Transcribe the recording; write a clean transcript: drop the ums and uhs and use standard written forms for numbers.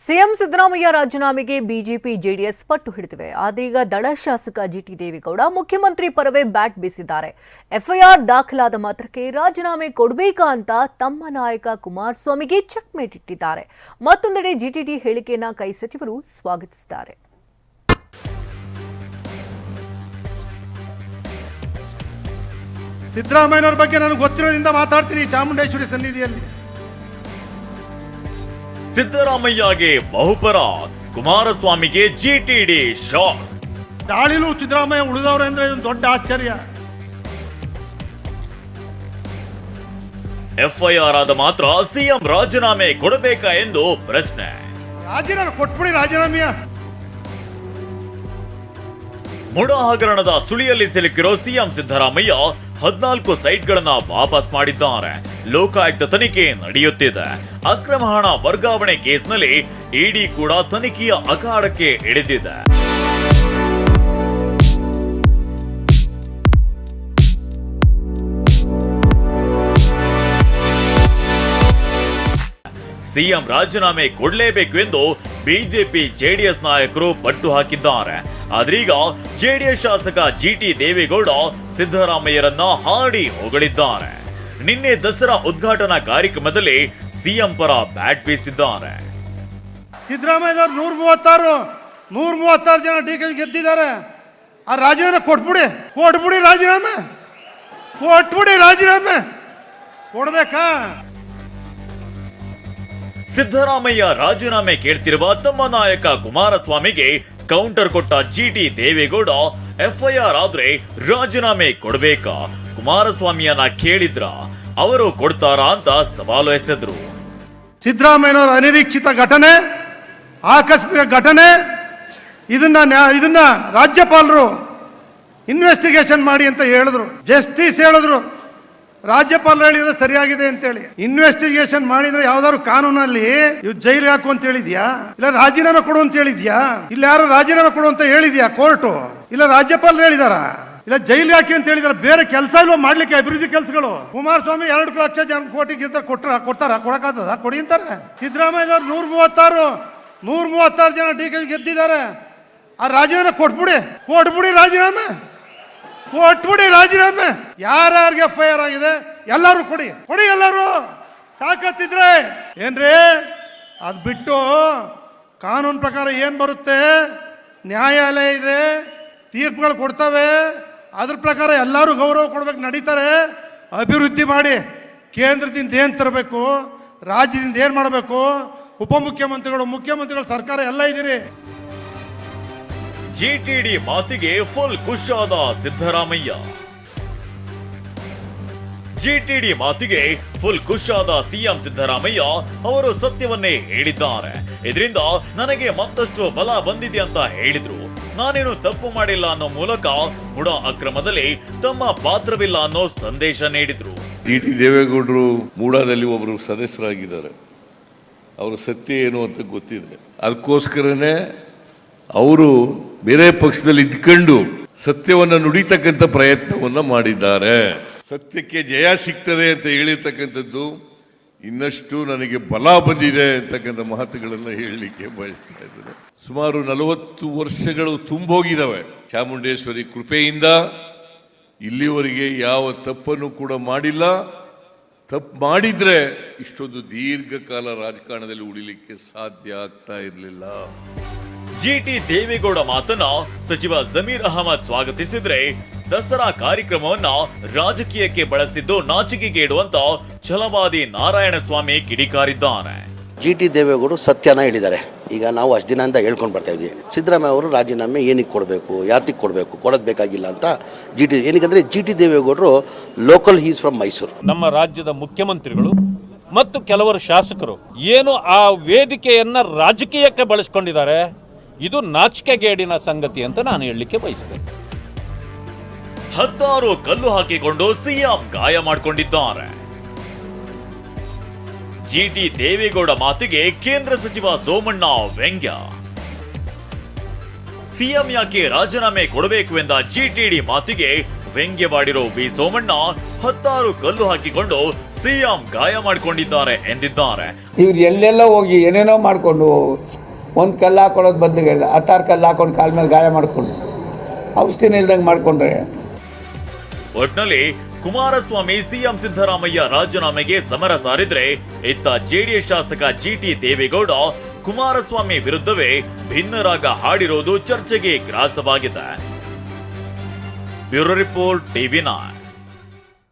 CM Siddaramaiah ರಾಜೀನಾಮೆಗೆ BJP JDS ಪಟ್ಟು ಹಿಡಿದಿವೆ. ಆದೀಗ ದಳ ಶಾಸಕ ಜಿಟಿ ದೇವೇಗೌಡ ಮುಖ್ಯಮಂತ್ರಿ ಪರವೇ ಬ್ಯಾಟ್ ಬೀಸಿದ್ದಾರೆ. ಎಫ್ಐಆರ್ ದಾಖಲಾದ ಮಾತ್ರಕ್ಕೆ ರಾಜೀನಾಮೆ ಕೊಡಬೇಕಾ ಅಂತ ತಮ್ಮ ನಾಯಕ ಕುಮಾರಸ್ವಾಮಿಗೆ ಚೆಕ್ಮೇಟ್ ಇಟ್ಟಿದ್ದಾರೆ. ಮತ್ತೊಂದೆಡೆ ಜಿಟಿಡಿ ಹೇಳಿಕೆಯನ್ನ ಕೈ ಸಚಿವರು ಸ್ವಾಗತಿಸಿದ್ದಾರೆ. ಸಿದ್ದರಾಮಯ್ಯನವರ ಬಗ್ಗೆ ನನಗೆ ಗೊತ್ತಿರೋದ್ರಿಂದ ಮಾತಾಡ್ತೀನಿ. ಚಾಮುಂಡೇಶ್ವರಿ ಸನ್ನಿಧಿಯಲ್ಲಿ ಸಿದ್ದರಾಮಯ್ಯಗೆ ಬಹುಪರ, ಕುಮಾರಸ್ವಾಮಿಗೆ ಜಿಟಿಡಿ ಶಾಕ್. ದಾಳಿಲೂ ಸಿದ್ದರಾಮಯ್ಯ ಉಳಿದವರು ಅಂದ್ರೆ ಒಂದು ದೊಡ್ಡ ಆಶ್ಚರ್ಯ. ಎಫ್ಐಆರ್ ಆದ ಮಾತ್ರ ಸಿಎಂ ರಾಜೀನಾಮೆ ಕೊಡಬೇಕಾ ಎಂದು ಪ್ರಶ್ನೆ. ರಾಜೀನಾಮೆ ಕೊಟ್ಬಿಡಿ. ರಾಜೀನಾಮೆಯ ಮುಡ ಹಗರಣದ ಸುಳಿಯಲ್ಲಿ ಸಿಲುಕಿರೋ ಸಿಎಂ ಸಿದ್ದರಾಮಯ್ಯ 14 ಸೈಟ್ಗಳನ್ನ ವಾಪಸ್ ಮಾಡಿದ್ದಾರೆ. ಲೋಕಾಯುಕ್ತ ತನಿಖೆ ನಡೆಯುತ್ತಿದೆ. ಅಕ್ರಮ ಹಣ ವರ್ಗಾವಣೆ ಕೇಸ್ನಲ್ಲಿ ಇಡಿ ಕೂಡ ತನಿಖೆಯ ಅಖಾಡಕ್ಕೆ ಇಳಿದಿದೆ. ಸಿಎಂ ರಾಜೀನಾಮೆ ಕೊಡಲೇಬೇಕು ಎಂದು ಬಿಜೆಪಿ ಜೆಡಿಎಸ್ ನಾಯಕರು ಪಟ್ಟು ಹಾಕಿದ್ದಾರೆ. ಆದ್ರೀಗ ಜೆಡಿಎಸ್ ಶಾಸಕ ಜಿಟಿ ದೇವೇಗೌಡ ಸಿದ್ದರಾಮಯ್ಯರನ್ನ ಹಾಡಿ ಹೊಗಳಿದ್ದಾರೆ. ನಿನ್ನೆ ದಸರಾ ಉದ್ಘಾಟನಾ ಕಾರ್ಯಕ್ರಮದಲ್ಲಿ ಸಿಎಂ ಪರ ಬ್ಯಾಟ್ ಬೀಸಿದ್ದಾರೆ. ಸಿದ್ದರಾಮಯ್ಯದವ್ರು 136 ಜನ ಡಿಕೆ ಗೆದ್ದಿದ್ದಾರೆ. ಆ ರಾಜೀನಾಮೆ ಕೊಟ್ಬಿಡಿ. ರಾಜೀನಾಮೆ ಕೊಡ್ಬೇಕಾ? ಸಿದ್ದರಾಮಯ್ಯ ರಾಜೀನಾಮೆ ಕೇಳ್ತಿರುವ ತಮ್ಮ ನಾಯಕ ಕುಮಾರಸ್ವಾಮಿಗೆ ಕೌಂಟರ್ ಕೊಟ್ಟ ಜಿಟಿ ದೇವೇಗೌಡ, ಎಫ್ಐಆರ್ ಆದ್ರೆ ರಾಜೀನಾಮೆ ಕೊಡಬೇಕಾ? ಕುಮಾರಸ್ವಾಮಿಯನ್ನ ಕೇಳಿದ್ರ ಅವರು ಕೊಡ್ತಾರಾ ಅಂತ ಸವಾಲು ಎಸೆದ್ರು. ಸಿದ್ದರಾಮಯ್ಯನವರ ಅನಿರೀಕ್ಷಿತ ಘಟನೆ, ಆಕಸ್ಮಿಕ ಘಟನೆ, ಇದನ್ನ ರಾಜ್ಯಪಾಲರು ಇನ್ವೆಸ್ಟಿಗೇಷನ್ ಮಾಡಿ ಅಂತ ಹೇಳಿದ್ರು. ಜಸ್ಟಿಸ್ ಹೇಳಿದ್ರು, ರಾಜ್ಯಪಾಲರು ಹೇಳಿದ್ರೆ ಸರಿಯಾಗಿದೆ ಅಂತೇಳಿ. ಇನ್ವೆಸ್ಟಿಗೇಷನ್ ಮಾಡಿದ್ರೆ ಯಾವ್ದಾದ್ರು ಕಾನೂನಲ್ಲಿ ಇವ್ ಜೈಲಿಗೆ ಹಾಕು ಅಂತ ಹೇಳಿದ್ಯಾ? ಇಲ್ಲ ರಾಜೀನಾಮೆ ಕೊಡು ಅಂತ ಹೇಳಿದ್ಯಾ? ಇಲ್ಲ ಯಾರು ರಾಜೀನಾಮೆ ಕೊಡು ಅಂತ ಹೇಳಿದ್ಯಾ ಕೋರ್ಟು? ಇಲ್ಲ ರಾಜ್ಯಪಾಲರು ಹೇಳಿದಾರ? ಇಲ್ಲ ಜೈಲಿಗೆ ಹಾಕಿ ಅಂತ ಹೇಳಿದಾರ? ಬೇರೆ ಕೆಲಸ ಇಲ್ವಾ ಮಾಡ್ಲಿಕ್ಕೆ? ಅಭಿವೃದ್ಧಿ ಕೆಲಸಗಳು. ಕುಮಾರಸ್ವಾಮಿ 2 ಲಕ್ಷ ಜನ ಕೋಟಿ ಕೊಡ್ತಾರ? ಕೊಡಕ್ಕಾಗ್ತದ? ಕೊಡಿ ಅಂತಾರೆ. ಸಿದ್ದರಾಮಯ್ಯದವ್ರು 136 ಜನ ಡಿಕೆ ಗೆದ್ದಿದ್ದಾರೆ. ಆ ರಾಜೀನಾಮೆ ಕೊಟ್ಬಿಡಿ. ರಾಜೀನಾಮೆ ಯಾರ್ಯಾರಿಗೆ ಎಫ್ಐಆರ್ ಆಗಿದೆ ಎಲ್ಲರೂ ಕೊಡಿ. ಎಲ್ಲರೂ ತಾಕತ್ತಿದ್ರೆ ಏನ್ರಿ ಅದ್ ಬಿಟ್ಟು ಕಾನೂನು ಪ್ರಕಾರ ಏನ್ ಬರುತ್ತೆ, ನ್ಯಾಯಾಲಯ ಇದೆ, ತೀರ್ಪುಗಳು ಕೊಡ್ತವೆ. ಅದ್ರ ಪ್ರಕಾರ ಎಲ್ಲರೂ ಗೌರವ ಕೊಡ್ಬೇಕು, ನಡೀತಾರೆ. ಅಭಿವೃದ್ಧಿ ಮಾಡಿ. ಕೇಂದ್ರದಿಂದ ಏನ್ ತರಬೇಕು, ರಾಜ್ಯದಿಂದ ಏನ್ ಮಾಡಬೇಕು, ಮುಖ್ಯಮಂತ್ರಿಗಳು ಸರ್ಕಾರ ಎಲ್ಲ ಇದ್ದೀರಿ. ಜಿಟಿಡಿ ಮಾತಿಗೆ ಫುಲ್ ಖುಷಾದ ಸಿದ್ದರಾಮಯ್ಯ. ಸಿಎಂ ಸಿದ್ದರಾಮಯ್ಯ ಅವರು ಸತ್ಯವನ್ನೇ ಹೇಳಿದ್ದಾರೆ. ಇದರಿಂದ ನನಗೆ ಮತ್ತಷ್ಟು ಬಲ ಬಂದಿದೆ ಅಂತ ಹೇಳಿದ್ರು. ನಾನೇನು ತಪ್ಪು ಮಾಡಿಲ್ಲ ಅನ್ನೋ ಮೂಲಕ ಮುಡ ಅಕ್ರಮದಲ್ಲಿ ತಮ್ಮ ಪಾತ್ರವಿಲ್ಲ ಅನ್ನೋ ಸಂದೇಶ ನೀಡಿದ್ರು. ಜಿಟಿ ದೇವೇಗೌಡರು ಮೂಡಾದಲ್ಲಿ ಒಬ್ಬರು ಸದಸ್ಯರಾಗಿದ್ದಾರೆ. ಅವರ ಸತ್ಯ ಏನು ಅಂತ ಗೊತ್ತಿದೆ. ಅದಕ್ಕೋಸ್ಕರನೇ ಅವರು ಬೇರೆ ಪಕ್ಷದಲ್ಲಿ ಇದ್ಕೊಂಡು ಸತ್ಯವನ್ನ ನುಡಿತಕ್ಕಂಥ ಪ್ರಯತ್ನವನ್ನ ಮಾಡಿದ್ದಾರೆ. ಸತ್ಯಕ್ಕೆ ಜಯ ಸಿಗ್ತದೆ ಅಂತ ಹೇಳಿರ್ತಕ್ಕಂಥದ್ದು ಇನ್ನಷ್ಟು ನನಗೆ ಬಲ ಬಂದಿದೆ ಅಂತಕ್ಕಂಥ ಮಾತುಗಳನ್ನು ಹೇಳಲಿಕ್ಕೆ ಬಯಸ್ತಾ ಇದ್ದಾರೆ. ಸುಮಾರು 40 ವರ್ಷಗಳು ತುಂಬೋಗಿದ್ದಾವೆ. ಚಾಮುಂಡೇಶ್ವರಿ ಕೃಪೆಯಿಂದ ಇಲ್ಲಿವರೆಗೆ ಯಾವ ತಪ್ಪನ್ನು ಕೂಡ ಮಾಡಿಲ್ಲ. ತಪ್ಪು ಮಾಡಿದ್ರೆ ಇಷ್ಟೊಂದು ದೀರ್ಘಕಾಲ ರಾಜಕಾರಣದಲ್ಲಿ ಉಳಿಲಿಕ್ಕೆ ಸಾಧ್ಯ ಆಗ್ತಾ ಇರಲಿಲ್ಲ. ಜಿಟಿ ದೇವೇಗೌಡ ಮಾತನ್ನ ಸಚಿವ ಜಮೀರ್ ಅಹಮದ್ ಸ್ವಾಗತಿಸಿದ್ರೆ, ದಸರಾ ಕಾರ್ಯಕ್ರಮವನ್ನ ರಾಜಕೀಯಕ್ಕೆ ಬಳಸಿದ್ದು ನಾಚಿಕೆಗೇಡು ಅಂತ ಛಲವಾದಿ ನಾರಾಯಣಸ್ವಾಮಿ ಕಿಡಿಕಾರಿದ್ದಾರೆ. ಜಿಟಿ ದೇವೇಗೌಡರು ಸತ್ಯನ ಹೇಳಿದ್ದಾರೆ. ಈಗ ನಾವು ಅಷ್ಟು ದಿನದಿಂದ ಹೇಳ್ಕೊಂಡು ಬರ್ತಾ ಇದ್ವಿ, ಸಿದ್ದರಾಮಯ್ಯ ಅವರು ರಾಜೀನಾಮೆ ಏನಕ್ಕೆ ಕೊಡಬೇಕು, ಯಾತಿಗೆ ಕೊಡಬೇಕು, ಕೊಡೋದು ಬೇಕಾಗಿಲ್ಲ ಅಂತ. ಏನಕ್ಕೆ ಜಿಟಿ ದೇವೇಗೌಡರು ಲೋಕಲ್, ಹೀಸ್ ಫ್ರಮ್ ಮೈಸೂರು. ನಮ್ಮ ರಾಜ್ಯದ ಮುಖ್ಯಮಂತ್ರಿಗಳು ಮತ್ತು ಕೆಲವರು ಶಾಸಕರು ಏನು ಆ ವೇದಿಕೆಯನ್ನ ರಾಜಕೀಯಕ್ಕೆ ಬಳಸ್ಕೊಂಡಿದ್ದಾರೆ. ಇದು ನಾಚಿಕೆಗೇಡಿನ ಸಂಗತಿ ಅಂತ ನಾನು ಹೇಳಲಿಕ್ಕೆ ಬಯಸ್ತೇನೆ. 16 ಕಲ್ಲು ಹಾಕಿಕೊಂಡು ಸಿಎಂ ಗಾಯ ಮಾಡಿಕೊಂಡಿದ್ದಾರೆ. ಜಿಟಿ ದೇವೇಗೌಡ ಮಾತಿಗೆ ಕೇಂದ್ರ ಸಚಿವ ಸೋಮಣ್ಣ ವ್ಯಂಗ್ಯ. ಸಿಎಂ ಯಾಕೆ ರಾಜೀನಾಮೆ ಕೊಡಬೇಕು ಎಂದ ಜಿಟಿಡಿ ಮಾತಿಗೆ ವ್ಯಂಗ್ಯವಾಡಿರೋ ವಿ ಸೋಮಣ್ಣ 10 ಕಲ್ಲು ಹಾಕಿಕೊಂಡು ಸಿಎಂ ಗಾಯ ಮಾಡಿಕೊಂಡಿದ್ದಾರೆ ಎಂದಿದ್ದಾರೆ. ಇವ್ರು ಎಲ್ಲೆಲ್ಲ ಹೋಗಿ ಏನೇನೋ ಮಾಡಿಕೊಂಡು ಒಂದು ಕಲ್ಲು ಹಾಕೊಳ್ಳೋದು ಬದಲಿಗೆ 10 ಕಲ್ಲು ಹಾಕೊಂಡು ಕಾಲ ಮೇಲೆ ಗಾಯ ಮಾಡಿಕೊಂಡು ಔಷಧಿನ ಇಲ್ದಂಗೆ ಮಾಡಿಕೊಂಡ್ರೆ. ಒಟ್ನಲ್ಲಿ ಕುಮಾರಸ್ವಾಮಿ ಸಿಎಂ ಸಿದ್ದರಾಮಯ್ಯ ರಾಜೀನಾಮೆಗೆ ಸಮರ ಸಾರಿದ್ರೆ, ಇತ್ತ ಜೆಡಿಎಸ್ ಶಾಸಕ ಜಿಟಿ ದೇವೇಗೌಡ ಕುಮಾರಸ್ವಾಮಿ ವಿರುದ್ಧವೇ ಭಿನ್ನರಾಗ ಹಾಡಿರೋದು ಚರ್ಚೆಗೆ ಗ್ರಾಸವಾಗಿದೆ. Bureau report, ಟಿವಿ9.